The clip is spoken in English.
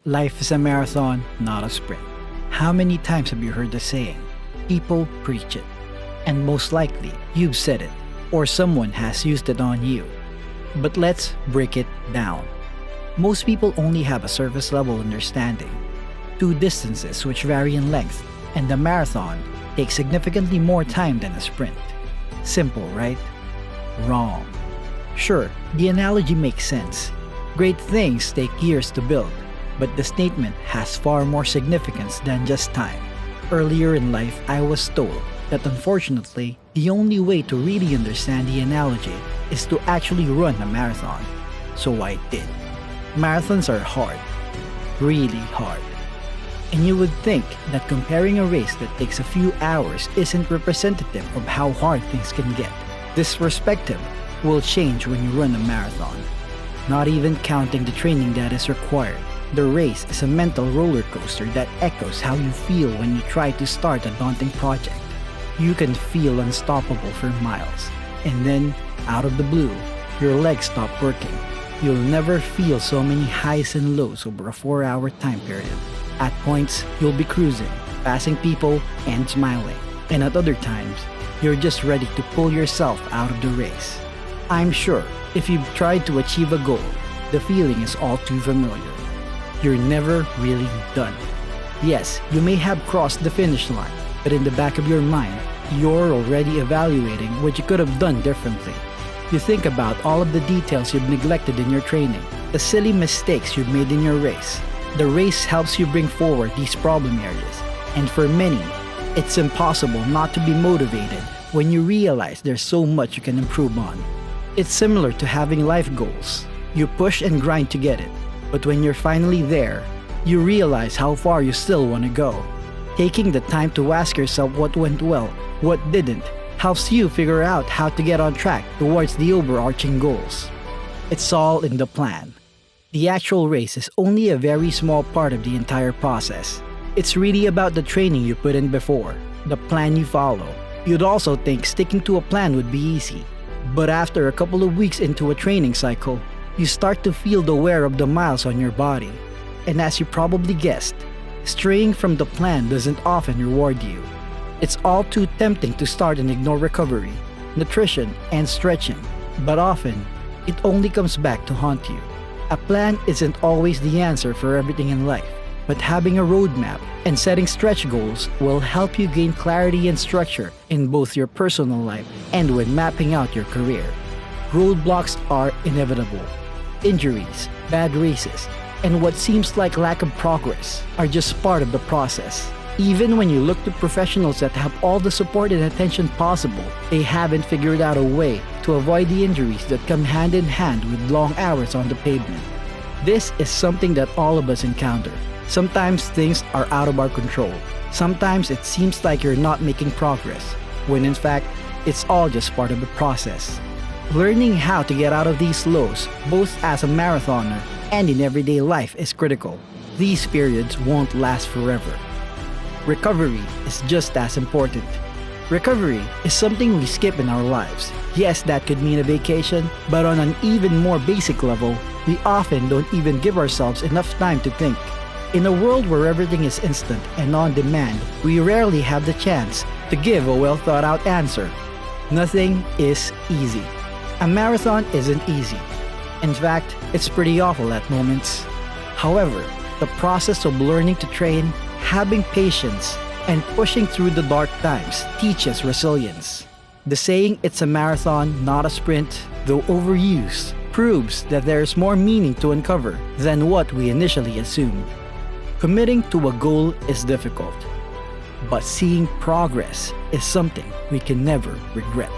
Life is a marathon, not a sprint. How many times have you heard the saying? People preach it. And most likely, you've said it, or someone has used it on you. But let's break it down. Most people only have a surface level understanding. Two distances which vary in length, and the marathon takes significantly more time than a sprint. Simple, right? Wrong. Sure, the analogy makes sense. Great things take years to build, but the statement has far more significance than just time. Earlier in life, I was told that unfortunately, the only way to really understand the analogy is to actually run a marathon. So I did. Marathons are hard. Really hard. And you would think that comparing a race that takes a few hours isn't representative of how hard things can get. This perspective will change when you run a marathon. Not even counting the training that is required. The race is a mental roller coaster that echoes how you feel when you try to start a daunting project. You can feel unstoppable for miles, and then, out of the blue, your legs stop working. You'll never feel so many highs and lows over a 4-hour time period. At points, you'll be cruising, passing people, and smiling. And at other times, you're just ready to pull yourself out of the race. I'm sure, if you've tried to achieve a goal, the feeling is all too familiar. You're never really done. Yes, you may have crossed the finish line, but in the back of your mind, you're already evaluating what you could have done differently. You think about all of the details you've neglected in your training, the silly mistakes you've made in your race. The race helps you bring forward these problem areas, and for many, it's impossible not to be motivated when you realize there's so much you can improve on. It's similar to having life goals. You push and grind to get it, but when you're finally there, you realize how far you still want to go. Taking the time to ask yourself what went well, what didn't, helps you figure out how to get on track towards the overarching goals. It's all in the plan. The actual race is only a very small part of the entire process. It's really about the training you put in before, the plan you follow. You'd also think sticking to a plan would be easy. But after a couple of weeks into a training cycle, you start to feel the wear of the miles on your body. And as you probably guessed, straying from the plan doesn't often reward you. It's all too tempting to start and ignore recovery, nutrition, and stretching. But often, it only comes back to haunt you. A plan isn't always the answer for everything in life, but having a roadmap and setting stretch goals will help you gain clarity and structure in both your personal life and when mapping out your career. Roadblocks are inevitable. Injuries, bad races, and what seems like lack of progress are just part of the process. Even when you look to professionals that have all the support and attention possible, they haven't figured out a way to avoid the injuries that come hand in hand with long hours on the pavement. This is something that all of us encounter. Sometimes things are out of our control. Sometimes it seems like you're not making progress, when in fact, it's all just part of the process. Learning how to get out of these lows, both as a marathoner and in everyday life, is critical. These periods won't last forever. Recovery is just as important. Recovery is something we skip in our lives. Yes, that could mean a vacation, but on an even more basic level, we often don't even give ourselves enough time to think. In a world where everything is instant and on demand, we rarely have the chance to give a well-thought-out answer. Nothing is easy. A marathon isn't easy. In fact, it's pretty awful at moments. However, the process of learning to train, having patience, and pushing through the dark times teaches resilience. The saying, "It's a marathon, not a sprint," though overused, proves that there is more meaning to uncover than what we initially assumed. Committing to a goal is difficult, but seeing progress is something we can never regret.